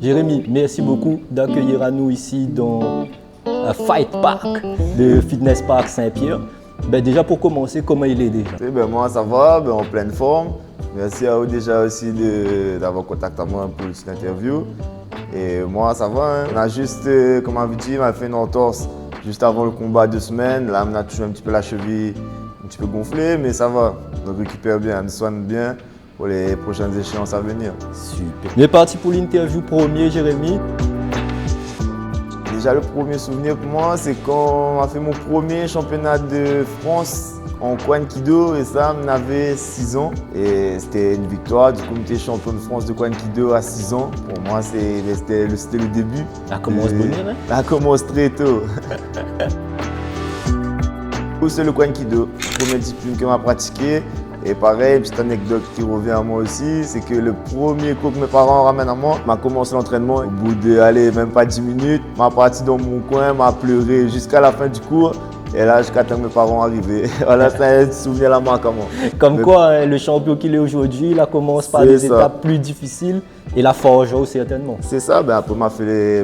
Jérémy, merci beaucoup d'accueillir à nous ici dans Fight Park de Fitness Park Saint-Pierre. Déjà pour commencer, comment il est déjà? Moi ça va, en pleine forme. Merci à vous déjà aussi d'avoir contacté à moi pour cette interview. Et moi ça va, hein. On a juste, comme on avait dit, on a fait une entorse juste avant le combat 2 semaines. Là on a toujours un petit peu la cheville un petit peu gonflée, mais ça va. On récupère bien, on soigne bien pour les prochaines échéances à venir. Super. On est parti pour l'interview premier, Jérémy. Déjà le premier souvenir pour moi, c'est quand on a fait mon premier championnat de France en Kwan-Kido, et ça, on avait 6 ans. Et c'était une victoire du comité champion de France de Kwan-Kido à 6 ans. Pour moi, c'était le début. Ça commence bien, hein? Ça commence très tôt. C'est le Kwan-Kido, première discipline que m'a pratiqué. Et pareil, une petite anecdote qui revient à moi aussi, c'est que le premier cours que mes parents ramènent à moi, m'a commencé l'entraînement. Au bout de, même pas 10 minutes, m'a parti dans mon coin, m'a pleuré jusqu'à la fin du cours. Et là, jusqu'à temps que mes parents arrivaient. Voilà, c'est un souvenir la marque à moi. Comme quoi, hein, le champion qu'il est aujourd'hui, il commence par des étapes plus difficiles et la forge certainement. C'est ça, après m'a fait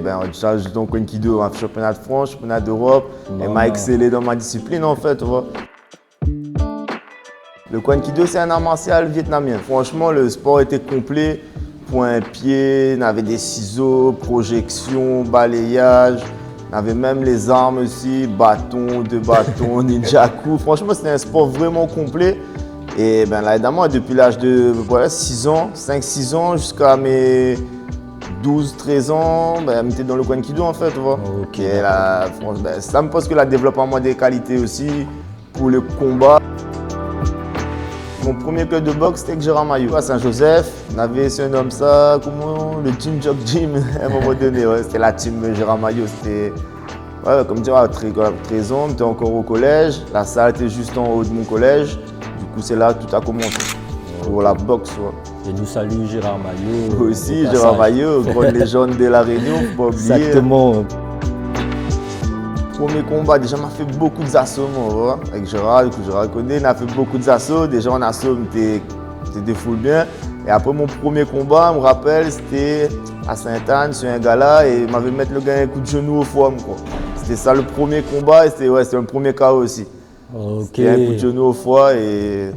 dans Kwan-Kido, m'a fait championnat de France, championnat d'Europe, et m'a excellé dans ma discipline en fait, tu vois. Le Kwan-Kido, c'est un art martial vietnamien. Franchement, le sport était complet. Point-pied, on avait des ciseaux, projection, balayage. On avait même les armes aussi, bâton, 2 bâtons, ninjaku. Franchement, c'était un sport vraiment complet. Et là, évidemment, depuis l'âge de 6 ans, 5-6 ans, jusqu'à mes 12-13 ans, j'étais dans le Kwan-Kido en fait, tu vois. Okay. Et là, ça me pense que la développe en moi des qualités aussi pour le combat. Mon premier club de boxe, c'était avec Gérard Maillot à Saint-Joseph. On avait un homme ça, le Team Jock Gym à un moment donné. Ouais, c'était la team Gérard Maillot. C'était, comme dire, 13 ans, on était encore au collège. La salle était juste en haut de mon collège. Du coup, c'est là que tout a commencé pour la boxe. Ouais. Et nous saluons Gérard Maillot. Aussi, Gérard Maillot, grande légende de la Réunion, faut pas oublier. Exactement. Premier combat, déjà, on a fait beaucoup d'assauts avec Gérard, que Gérard connaît. On a fait beaucoup d'assauts. Déjà, en assaut, on était full bien. Et après mon premier combat, je me rappelle, c'était à Sainte-Anne, sur un gala, et il m'avait mis le gars un coup de genou au foie. C'était ça le premier combat, et c'était le premier KO aussi. Okay. C'était un coup de genou au foie, et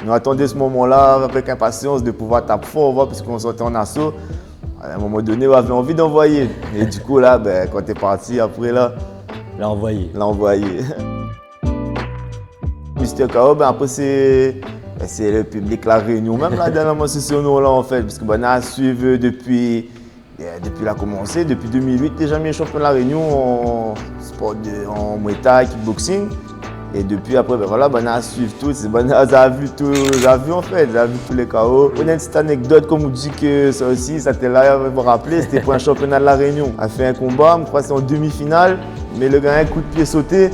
on attendait ce moment-là avec impatience de pouvoir taper fort, parce qu'on sortait en assaut. À un moment donné, on avait envie d'envoyer. Et du coup, là, quand tu es parti, après là, l'a envoyé. Mister KO, après c'est le public La Réunion. Même là, dernièrement, c'est ce nom-là en fait. Parce que on a suivi depuis la commencé, depuis 2008, déjà mis champion de La Réunion en sport en Muay Thai, kickboxing. Et depuis après, on a suivi tout. On a vu tout, en fait, on a vu tous les KO. On a une petite anecdote, comme on dit que ça aussi, ça t'est là, vous me rappeler, c'était pour un championnat de La Réunion. On a fait un combat, je crois que c'est en demi-finale, mais le gars a un coup de pied sauté.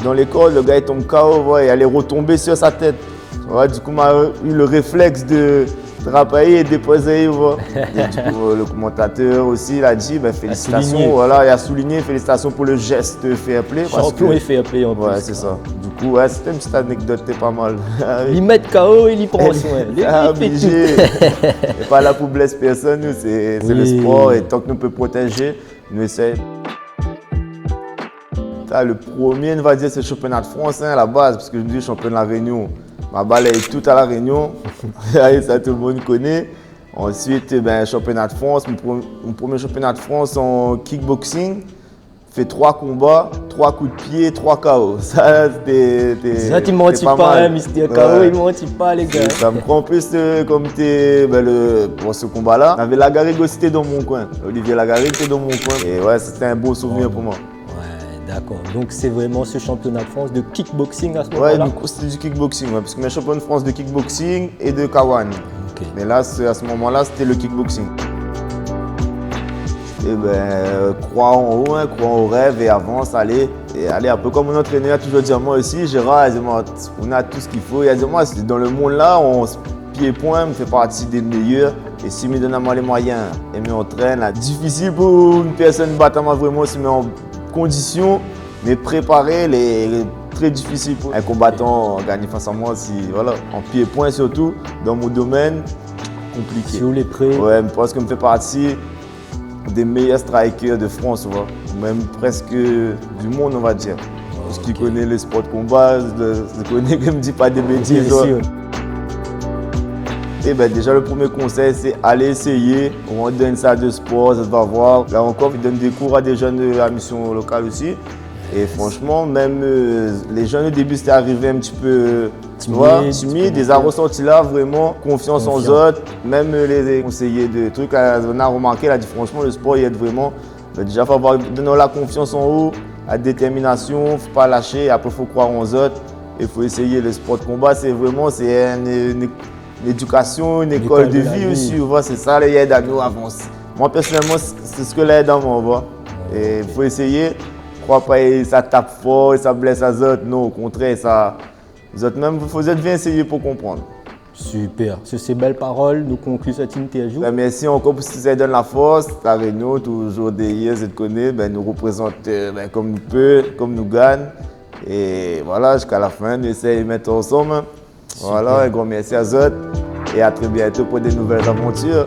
Dans les cordes, le gars il tombe KO, il allait retomber sur sa tête. Du coup, on a eu le réflexe de rapailler et déposer. Et du coup, le commentateur aussi, il a dit félicitations. Il a souligné félicitations pour le geste fair play. Champion et fair play en plus. Ouais, c'est ça. Du coup, c'était une petite anecdote, c'était pas mal. Il met KO, il y prend soin. Obligé. Il n'est pas là pour blesser personne, c'est le sport. Et tant que nous peut protéger, nous essayons. Le premier, on va dire, c'est le championnat de France à la base, parce que je me dis championnat de La Réunion. Ma balle est toute à La Réunion, ça tout le monde connaît. Ensuite, championnat de France, mon premier championnat de France en kickboxing. Fait 3 combats, 3 coups de pied, 3 KO. Ça, c'était. Ça, tu ne mentis pas, hein, Mister KO, il ne mentit pas, les gars. Ça me prend plus comme pour ce combat-là. On avait Lagarigue aussi dans mon coin. Olivier Lagarigue était dans mon coin. Et ouais, c'était un beau souvenir pour moi. D'accord, donc c'est vraiment ce championnat de France de kickboxing à ce moment-là? Ouais, c'était du kickboxing, parce que mes champions de France de kickboxing et de Kawan. Okay. Mais là, à ce moment-là, c'était le kickboxing. Et croire en haut, croire au rêve et avance, aller. Et aller un peu comme mon entraîneur a toujours dit à moi aussi, Gérard, on a tout ce qu'il faut. Il a dit, moi, dans le monde-là, pied-point me fait partie des meilleurs. Et si me donne à moi les moyens et m'entraîne, difficile pour une personne de battre à moi vraiment, si me en conditions, mais préparer très difficile pour un combattant gagner face à moi en pied-point surtout, dans mon domaine, compliqué. Si vous les prêts. Ouais, parce que me fait partie des meilleurs strikers de France, tu vois. Même presque du monde, on va dire. Parce qu'il connaît le sport de combat, je connais, comme dit pas des bêtises. Et ben déjà, le premier conseil, c'est aller essayer. On va donner ça de sport, ça va voir. Là encore, il donne des cours à des jeunes de la mission locale aussi. Et franchement, même les jeunes au début, c'était arrivé un petit peu timide. Ils ont ressenti là vraiment confiance en eux autres. Même les conseillers de trucs, on a remarqué, là, dit franchement, le sport, il aide vraiment. Mais déjà, il faut avoir donner la confiance en eux, la détermination, il ne faut pas lâcher. Après, il faut croire en eux autres. Il faut essayer le sport de combat. C'est vraiment une éducation, une école de vie aussi. C'est ça, les aide à nous avancer. Moi, personnellement, c'est ce que l'aide à moi. Et il faut essayer. Crois pas que ça tape fort et ça blesse les autres. Non, au contraire, les autres même, il faut bien essayer pour comprendre. Super. Sur ces belles paroles, nous concluons cette interview. Ben, merci encore pour ce que ça donne la force. La Réunion, toujours derrière, je te connais, nous représente comme nous peut, comme nous gagne. Et voilà, jusqu'à la fin, nous essayons de mettre ensemble. Super. Voilà, un grand merci à eux et à très bientôt pour de nouvelles aventures.